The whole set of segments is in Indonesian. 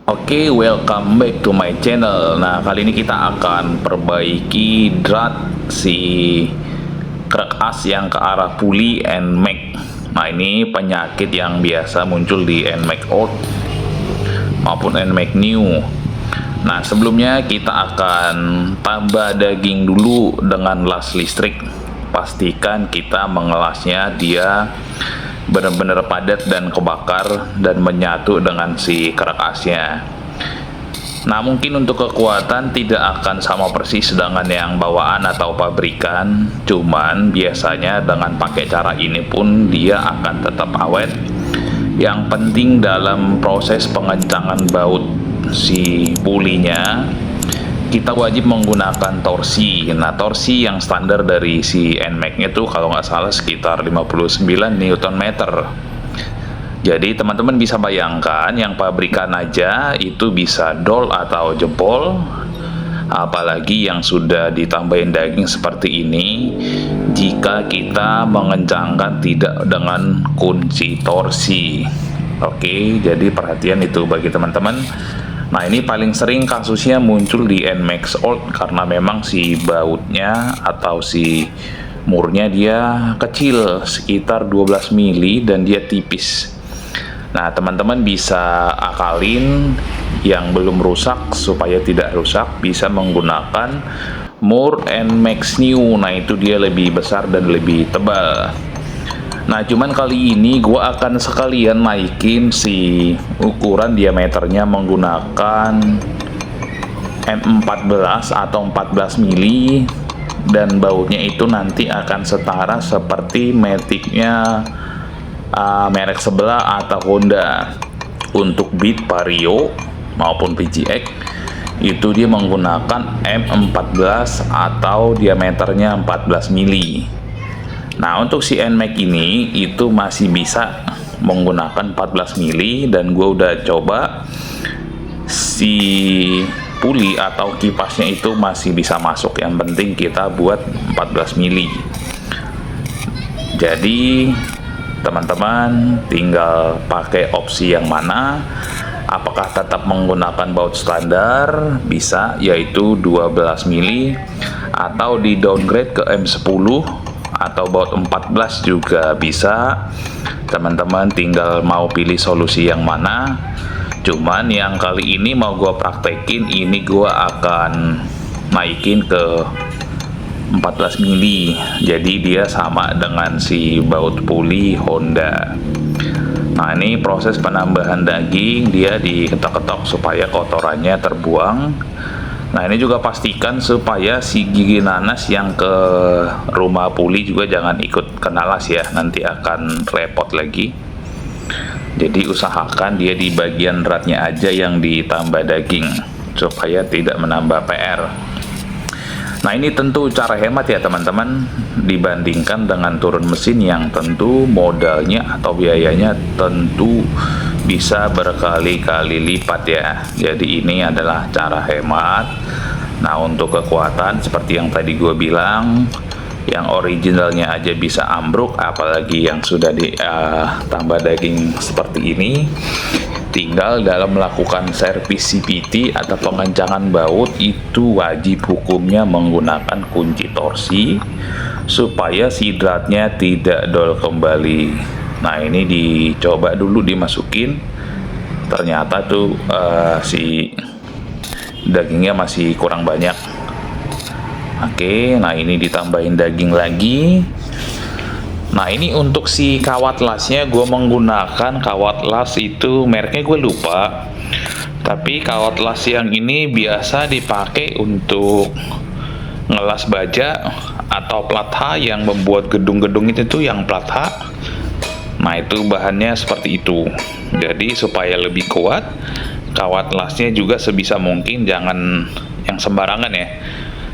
Oke, welcome back to my channel. Nah, kali ini kita akan perbaiki drat si krek as yang ke arah puli NMAX. Nah, ini penyakit yang biasa muncul di NMAX Old maupun NMAX New. Nah, sebelumnya kita akan tambah daging dulu dengan las listrik. Pastikan kita mengelasnya dia benar-benar padat dan kebakar dan menyatu dengan si kerak asnya. Nah, mungkin untuk kekuatan tidak akan sama persis dengan yang bawaan atau pabrikan, cuman biasanya dengan pakai cara ini pun dia akan tetap awet. Yang penting dalam proses pengencangan baut si pulinya, kita wajib menggunakan torsi. Nah, torsi yang standar dari si NMAX-nya tuh kalau nggak salah sekitar 59 Nm. Jadi teman-teman bisa bayangkan yang pabrikan aja itu bisa dol atau jebol, apalagi yang sudah ditambahin daging seperti ini jika kita mengencangkan tidak dengan kunci torsi. Oke, jadi perhatian itu bagi teman-teman. Nah, ini paling sering kasusnya muncul di NMAX Old karena memang si bautnya atau si murnya dia kecil, sekitar 12 mili dan dia tipis. Nah, teman-teman bisa akalin yang belum rusak supaya tidak rusak, bisa menggunakan mur NMAX New. Nah, itu dia lebih besar dan lebih tebal. Nah, cuman kali ini gue akan sekalian naikin si ukuran diameternya menggunakan M14 atau 14 mili, dan bautnya itu nanti akan setara seperti Matic-nya merek sebelah atau Honda. Untuk Beat, Vario maupun PGX itu dia menggunakan M14 atau diameternya 14 mili. Nah, untuk si NMAX ini itu masih bisa menggunakan 14 mili, dan gue udah coba si puli atau kipasnya itu masih bisa masuk. Yang penting kita buat 14 mili. Jadi teman-teman tinggal pakai opsi yang mana. Apakah tetap menggunakan baut standar bisa, yaitu 12 mili, atau di downgrade ke M10 atau baut 14 juga bisa. Teman-teman tinggal mau pilih solusi yang mana. Cuman yang kali ini mau gue praktekin, ini gue akan naikin ke 14 mili, jadi dia sama dengan si baut puli Honda. Nah, ini proses penambahan daging, dia diketok-ketok supaya kotorannya terbuang. Nah, ini juga pastikan supaya si gigi nanas yang ke rumah puli juga jangan ikut kena las ya, nanti akan repot lagi. Jadi usahakan dia di bagian ratnya aja yang ditambah daging supaya tidak menambah PR. Nah, ini tentu cara hemat ya teman-teman, dibandingkan dengan turun mesin yang tentu modalnya atau biayanya tentu bisa berkali-kali lipat ya. Jadi ini adalah cara hemat. Nah, untuk kekuatan seperti yang tadi gue bilang, yang originalnya aja bisa ambruk, apalagi yang sudah ditambah daging seperti ini. Tinggal dalam melakukan servis CVT atau pengencangan baut itu wajib hukumnya menggunakan kunci torsi supaya si dratnya tidak dol kembali. Nah, ini dicoba dulu dimasukin, ternyata tuh si dagingnya masih kurang banyak. Oke, nah ini ditambahin daging lagi. Nah, ini untuk si kawat lasnya gue menggunakan kawat las itu mereknya gue lupa, tapi kawat las yang ini biasa dipakai untuk ngelas baja atau plat H yang membuat gedung-gedung itu tuh yang plat H. Nah, itu bahannya seperti itu. Jadi supaya lebih kuat, kawat lasnya juga sebisa mungkin jangan yang sembarangan ya,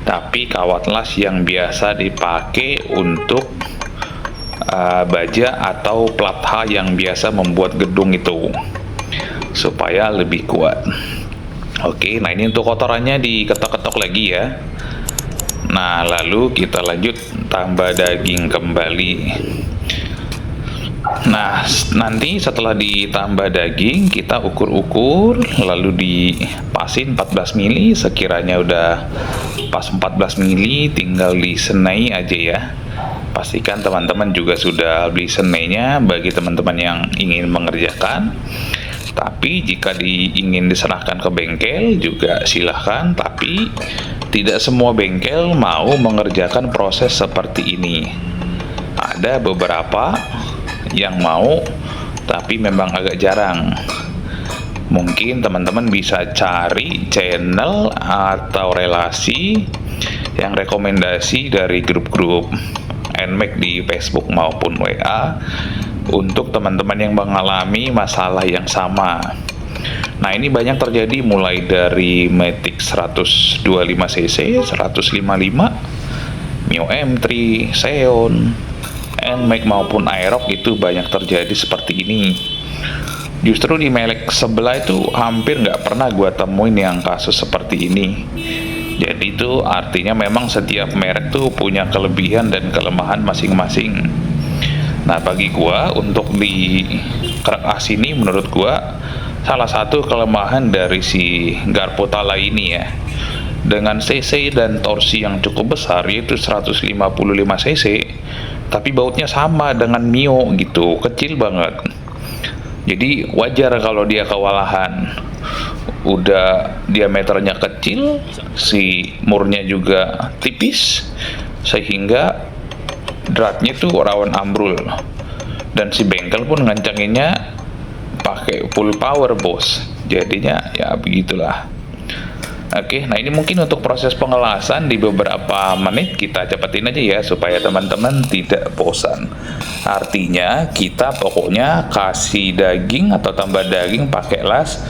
tapi kawat las yang biasa dipakai untuk baja atau plat H yang biasa membuat gedung itu supaya lebih kuat. Oke, nah ini untuk kotorannya diketok-ketok lagi ya. Nah, lalu kita lanjut tambah daging kembali. Nah, nanti setelah ditambah daging, kita ukur-ukur, lalu dipasin 14 mili, sekiranya udah pas 14 mili, tinggal disenai aja ya. Pastikan teman-teman juga sudah beli senainya bagi teman-teman yang ingin mengerjakan. Tapi jika ingin diserahkan ke bengkel juga silahkan, tapi tidak semua bengkel mau mengerjakan proses seperti ini. Ada beberapa yang mau, tapi memang agak jarang. Mungkin teman-teman bisa cari channel atau relasi yang rekomendasi dari grup-grup NMAX di Facebook maupun WA untuk teman-teman yang mengalami masalah yang sama. Nah, ini banyak terjadi mulai dari Matic 125cc, 155, Mio M3, Xeon, NMAX maupun Aerox itu banyak terjadi seperti ini. Justru di merek sebelah itu hampir nggak pernah gua temuin yang kasus seperti ini. Jadi itu artinya memang setiap merek tuh punya kelebihan dan kelemahan masing-masing. Nah, bagi gua untuk di kerak as ini menurut gua salah satu kelemahan dari si Garpotala ini ya. Dengan cc dan torsi yang cukup besar yaitu 155 cc, tapi bautnya sama dengan Mio gitu, kecil banget. Jadi wajar kalau dia kewalahan. Udah diameternya kecil, si murnya juga tipis, sehingga dratnya tuh rawan ambrul. Dan si bengkel pun ngancanginnya pakai full power bos. Jadinya ya begitulah. Oke, nah ini mungkin untuk proses pengelasan di beberapa menit kita cepetin aja ya supaya teman-teman tidak bosan. Artinya kita pokoknya kasih daging atau tambah daging pakai las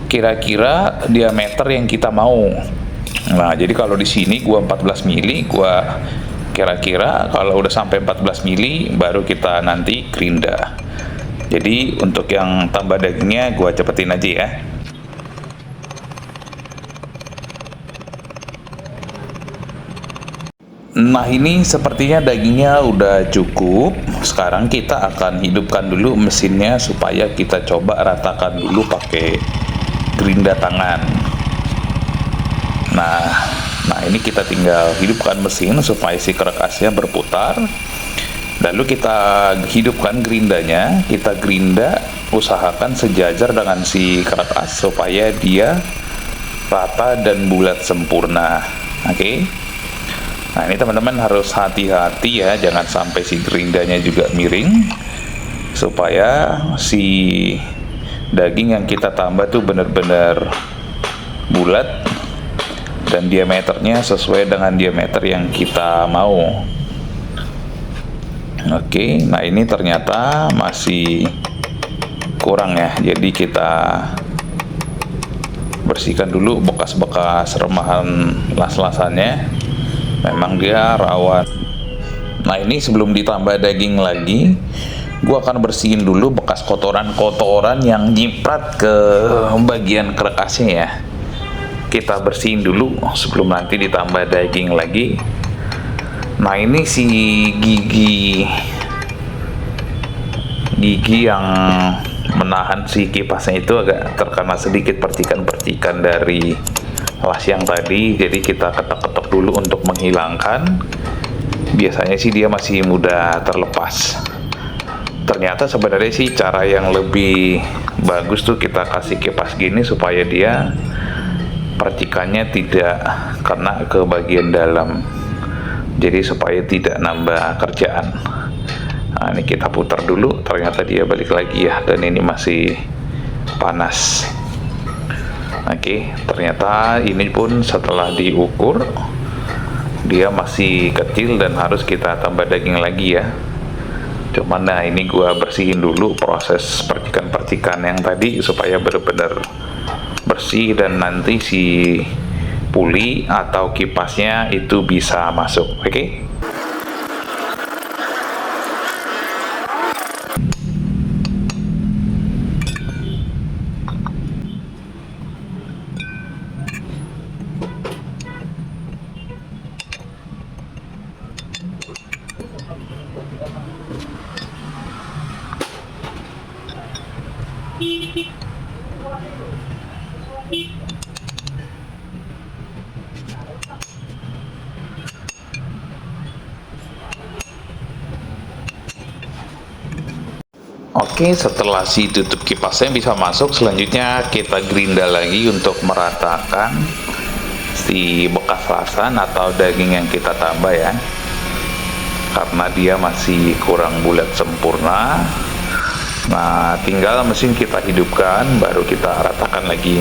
kira-kira diameter yang kita mau. Nah, jadi kalau di sini gua 14 mili, gua kira-kira kalau udah sampai 14 mili baru kita nanti gerinda. Jadi untuk yang tambah dagingnya gua cepetin aja ya. Nah, ini sepertinya dagingnya udah cukup. Sekarang kita akan hidupkan dulu mesinnya supaya kita coba ratakan dulu pakai gerinda tangan. Nah ini kita tinggal hidupkan mesin supaya si kerak asnya berputar. Lalu kita hidupkan gerindanya, kita gerinda, usahakan sejajar dengan si kerak as supaya dia rata dan bulat sempurna. Oke. Nah, ini teman-teman harus hati-hati ya, jangan sampai si gerindanya juga miring, supaya si daging yang kita tambah tuh benar-benar bulat dan diameternya sesuai dengan diameter yang kita mau. Oke, nah ini ternyata masih kurang ya, jadi kita bersihkan dulu bekas-bekas remahan las-lasannya. Memang dia rawan. Nah, ini sebelum ditambah daging lagi, gua akan bersihin dulu bekas kotoran-kotoran yang nyiprat ke bagian kerak asnya ya. Kita bersihin dulu sebelum nanti ditambah daging lagi. Nah, ini si gigi yang menahan si kipasnya itu agak terkena sedikit percikan-percikan dari las yang tadi, jadi kita ketok-ketok dulu untuk menghilangkan. Biasanya sih dia masih mudah terlepas. Ternyata sebenarnya sih cara yang lebih bagus tuh kita kasih kipas gini supaya dia percikannya tidak kena ke bagian dalam, jadi supaya tidak nambah kerjaan. Nah, ini kita putar dulu, ternyata dia balik lagi ya, dan ini masih panas. Oke, ternyata ini pun setelah diukur dia masih kecil dan harus kita tambah daging lagi ya. Cuman nah ini gua bersihin dulu proses percikan-percikan yang tadi supaya benar-benar bersih dan nanti si puli atau kipasnya itu bisa masuk. Oke. Oke, setelah si tutup kipasnya bisa masuk, selanjutnya kita gerinda lagi untuk meratakan si bekas rasan atau daging yang kita tambah ya, karena dia masih kurang bulat sempurna. Nah, tinggal mesin kita hidupkan, baru kita ratakan lagi.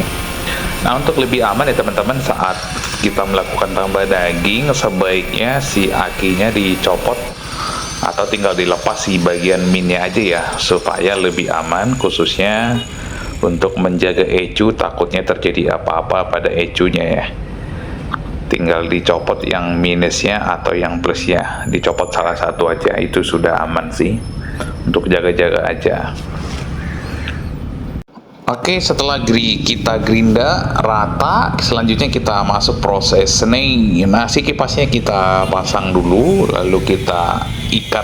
Nah, untuk lebih aman ya teman-teman, saat kita melakukan tambah daging, sebaiknya si akinya dicopot atau tinggal dilepas si bagian minnya aja ya, supaya lebih aman, khususnya untuk menjaga ecu, takutnya terjadi apa-apa pada ecunya ya. Tinggal dicopot yang minusnya atau yang plusnya, dicopot salah satu aja, itu sudah aman sih, untuk jaga-jaga aja. Oke, setelah kita gerinda rata, selanjutnya kita masuk proses snake. Nah, si kipasnya kita pasang dulu, lalu kita ikat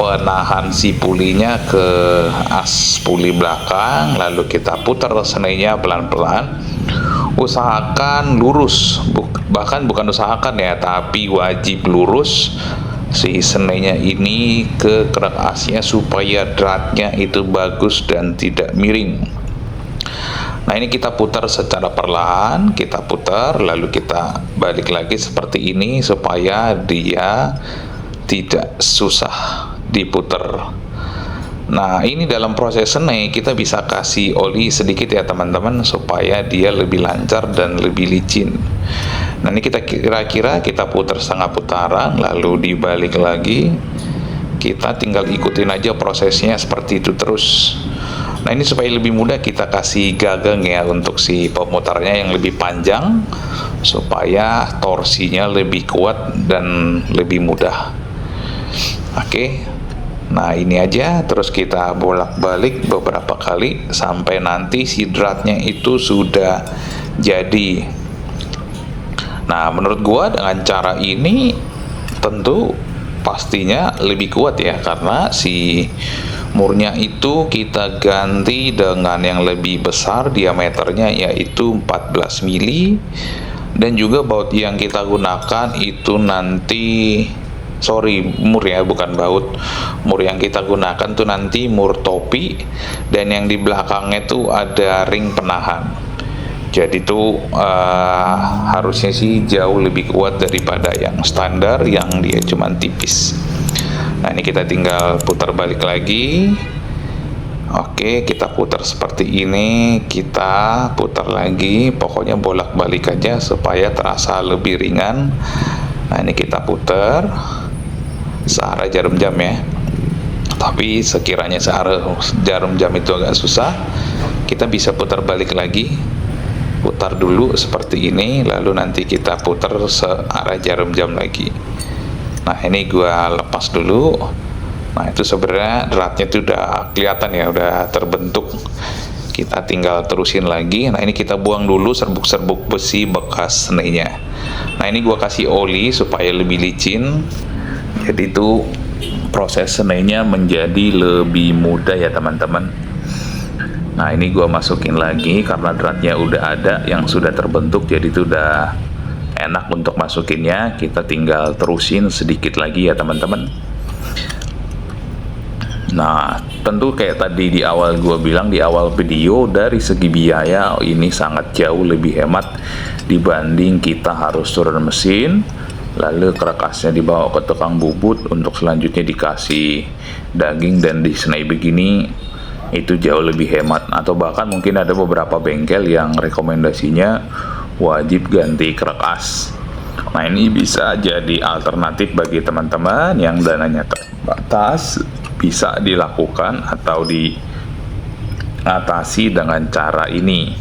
penahan si pulinya ke as puli belakang, lalu kita putar snake-nya pelan-pelan. Usahakan lurus, bahkan bukan usahakan ya, tapi wajib lurus si senainya ini ke kerak asnya, supaya dratnya itu bagus dan tidak miring. Nah, ini kita putar secara perlahan, kita putar lalu kita balik lagi seperti ini supaya dia tidak susah diputar. Nah, ini dalam proses senai kita bisa kasih oli sedikit ya teman-teman, supaya dia lebih lancar dan lebih licin. Nah, ini kita kira-kira kita putar setengah putaran, lalu dibalik lagi. Kita tinggal ikutin aja prosesnya seperti itu terus. Nah, ini supaya lebih mudah kita kasih gagang ya untuk si pemutarnya yang lebih panjang, supaya torsinya lebih kuat dan lebih mudah. Oke. Nah, ini aja, terus kita bolak-balik beberapa kali sampai nanti si dratnya itu sudah jadi. Nah, menurut gua dengan cara ini tentu pastinya lebih kuat ya, karena si murnya itu kita ganti dengan yang lebih besar diameternya, yaitu 14 mili, dan juga baut yang kita gunakan itu nanti mur ya, bukan baut. Mur yang kita gunakan tuh nanti mur topi, dan yang di belakangnya tuh ada ring penahan. Jadi itu harusnya sih jauh lebih kuat daripada yang standar yang dia cuman tipis. Nah, ini kita tinggal putar balik lagi. Oke, kita putar seperti ini, kita putar lagi, pokoknya bolak-balik aja supaya terasa lebih ringan. Nah, ini kita putar searah jarum jam ya. Tapi sekiranya searah jarum jam itu agak susah, kita bisa putar balik lagi. Putar dulu seperti ini, lalu nanti kita putar searah jarum jam lagi. Nah, ini gua lepas dulu. Nah, itu sebenarnya dratnya itu udah kelihatan ya, udah terbentuk. Kita tinggal terusin lagi. Nah, ini kita buang dulu serbuk-serbuk besi bekas senainya. Nah, ini gua kasih oli supaya lebih licin. Jadi itu proses senainya menjadi lebih mudah ya teman-teman. Nah, ini gua masukin lagi karena dratnya udah ada yang sudah terbentuk, jadi itu udah enak untuk masukinnya. Kita tinggal terusin sedikit lagi ya teman-teman. Nah, tentu kayak tadi di awal gua bilang di awal video, dari segi biaya ini sangat jauh lebih hemat dibanding kita harus turun mesin, lalu kerakasnya dibawa ke tukang bubut untuk selanjutnya dikasih daging dan disenai begini. Itu jauh lebih hemat. Atau bahkan mungkin ada beberapa bengkel yang rekomendasinya wajib ganti kerak as. Nah, ini bisa jadi alternatif bagi teman-teman yang dananya terbatas, bisa dilakukan atau diatasi dengan cara ini.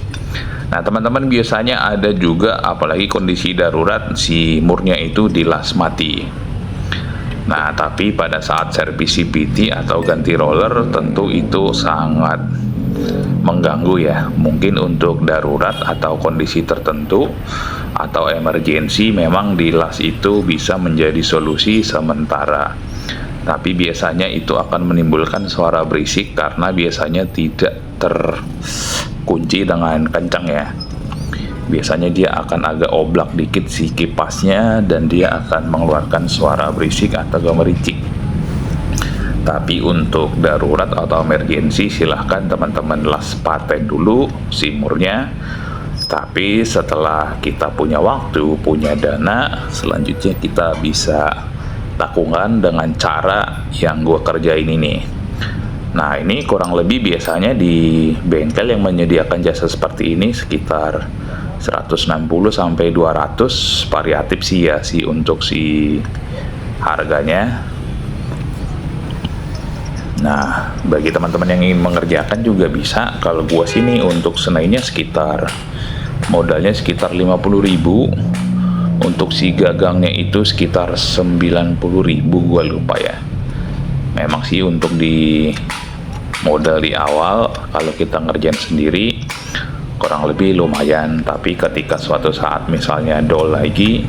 Nah, teman-teman, biasanya ada juga apalagi kondisi darurat si murnya itu dilas mati. Nah, tapi pada saat servis CVT atau ganti roller tentu itu sangat mengganggu ya. Mungkin untuk darurat atau kondisi tertentu atau emergensi memang dilas itu bisa menjadi solusi sementara. Tapi biasanya itu akan menimbulkan suara berisik karena biasanya tidak terkunci dengan kencang ya. Biasanya dia akan agak oblak dikit si kipasnya dan dia akan mengeluarkan suara berisik atau gemericik. Tapi untuk darurat atau emergensi silahkan teman-teman las paten dulu si murnya. Tapi setelah kita punya waktu, punya dana, selanjutnya kita bisa lakukan dengan cara yang gue kerjain ini. Nah, ini kurang lebih biasanya di bengkel yang menyediakan jasa seperti ini sekitar 160 sampai 200, variatif sih ya sih untuk si harganya. Nah, bagi teman-teman yang ingin mengerjakan juga bisa. Kalau gua sini untuk senainya sekitar modalnya sekitar 50.000. Untuk si gagangnya itu sekitar 90.000, gua lupa ya. Memang sih untuk di modal di awal kalau kita ngerjain sendiri kurang lebih lumayan, tapi ketika suatu saat misalnya dol lagi,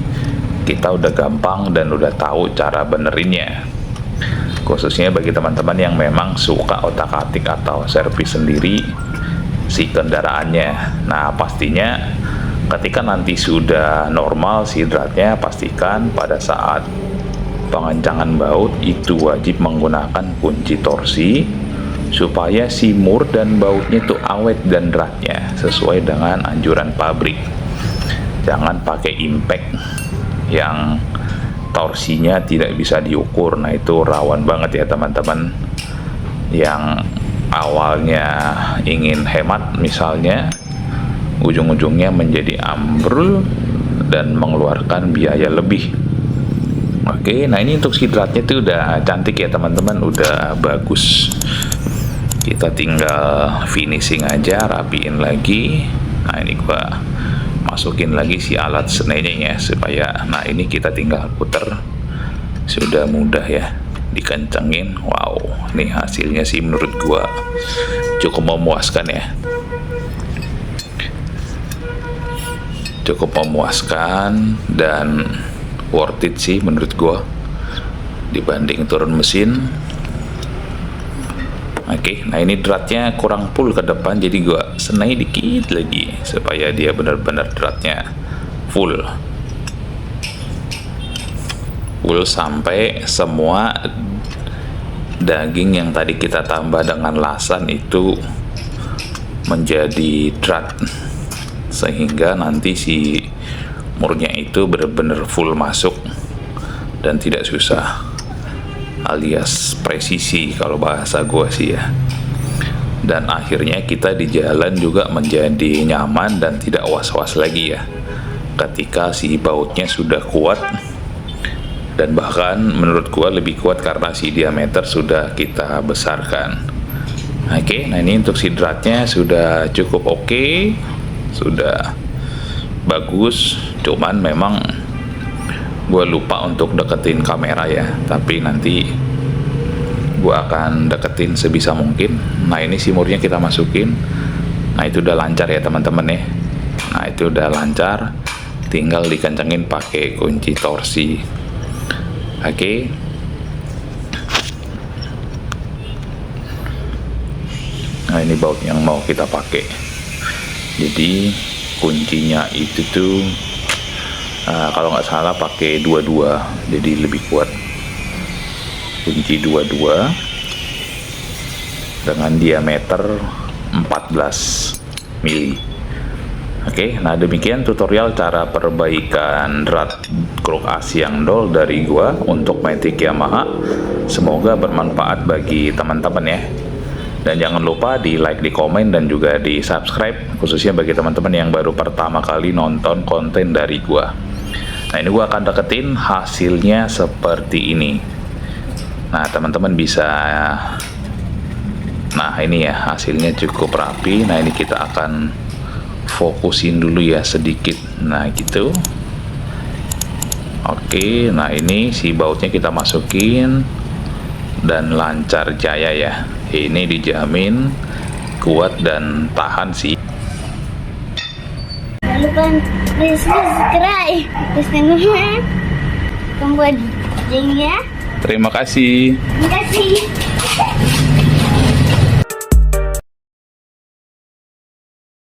kita udah gampang dan udah tahu cara benerinnya. Khususnya bagi teman-teman yang memang suka otak-atik atau servis sendiri si kendaraannya. Nah, pastinya ketika nanti sudah normal si dratnya, pastikan pada saat pengencangan baut itu wajib menggunakan kunci torsi supaya si mur dan bautnya itu awet dan dratnya sesuai dengan anjuran pabrik. Jangan pakai impact yang torsinya tidak bisa diukur. Nah, itu rawan banget ya teman-teman yang awalnya ingin hemat misalnya, ujung-ujungnya menjadi ambrul dan mengeluarkan biaya lebih. Oke, nah ini untuk si dratnya itu udah cantik ya teman-teman, udah bagus. Kita tinggal finishing aja, rapiin lagi. Nah, ini gua masukin lagi si alat senainya ya supaya, nah ini kita tinggal puter, sudah mudah ya dikencengin. Wow, ini hasilnya sih menurut gua cukup memuaskan ya, cukup memuaskan dan worth it sih menurut gua dibanding turun mesin. Oke, nah ini dratnya kurang full ke depan, jadi gua senai dikit lagi supaya dia benar-benar dratnya full sampai semua daging yang tadi kita tambah dengan lasan itu menjadi drat, sehingga nanti si murnya itu benar-benar full masuk dan tidak susah, alias presisi kalau bahasa gua sih ya. Dan akhirnya kita di jalan juga menjadi nyaman dan tidak was-was lagi ya ketika si bautnya sudah kuat, dan bahkan menurut gua lebih kuat karena si diameter sudah kita besarkan. Oke, nah ini untuk si dratnya sudah cukup oke, sudah bagus. Cuman memang gue lupa untuk deketin kamera ya, tapi nanti gue akan deketin sebisa mungkin. Nah, ini si murnya kita masukin. Nah, itu udah lancar ya teman-teman ya. Nah, itu udah lancar, tinggal dikencengin pakai kunci torsi. Oke. Nah, ini baut yang mau kita pakai. Jadi kuncinya itu tuh kalau nggak salah pakai 22, jadi lebih kuat. Kunci 22 dengan diameter 14 mili. Oke, nah demikian tutorial cara perbaikan drat kruk as yang dol dari gua untuk Matic Yamaha. Semoga bermanfaat bagi teman-teman ya. Dan jangan lupa di like, di komen, dan juga di subscribe, khususnya bagi teman-teman yang baru pertama kali nonton konten dari gua. Nah, ini gua akan deketin hasilnya seperti ini. Nah, teman-teman bisa, nah ini ya hasilnya cukup rapi. Nah, ini kita akan fokusin dulu ya sedikit. Nah, gitu. Oke, nah ini si bautnya kita masukin dan lancar jaya ya. Ini dijamin kuat dan tahan sih. Jangan lupa di subscribe, terus teman-teman tombol loncengnya. Terima kasih. Terima kasih.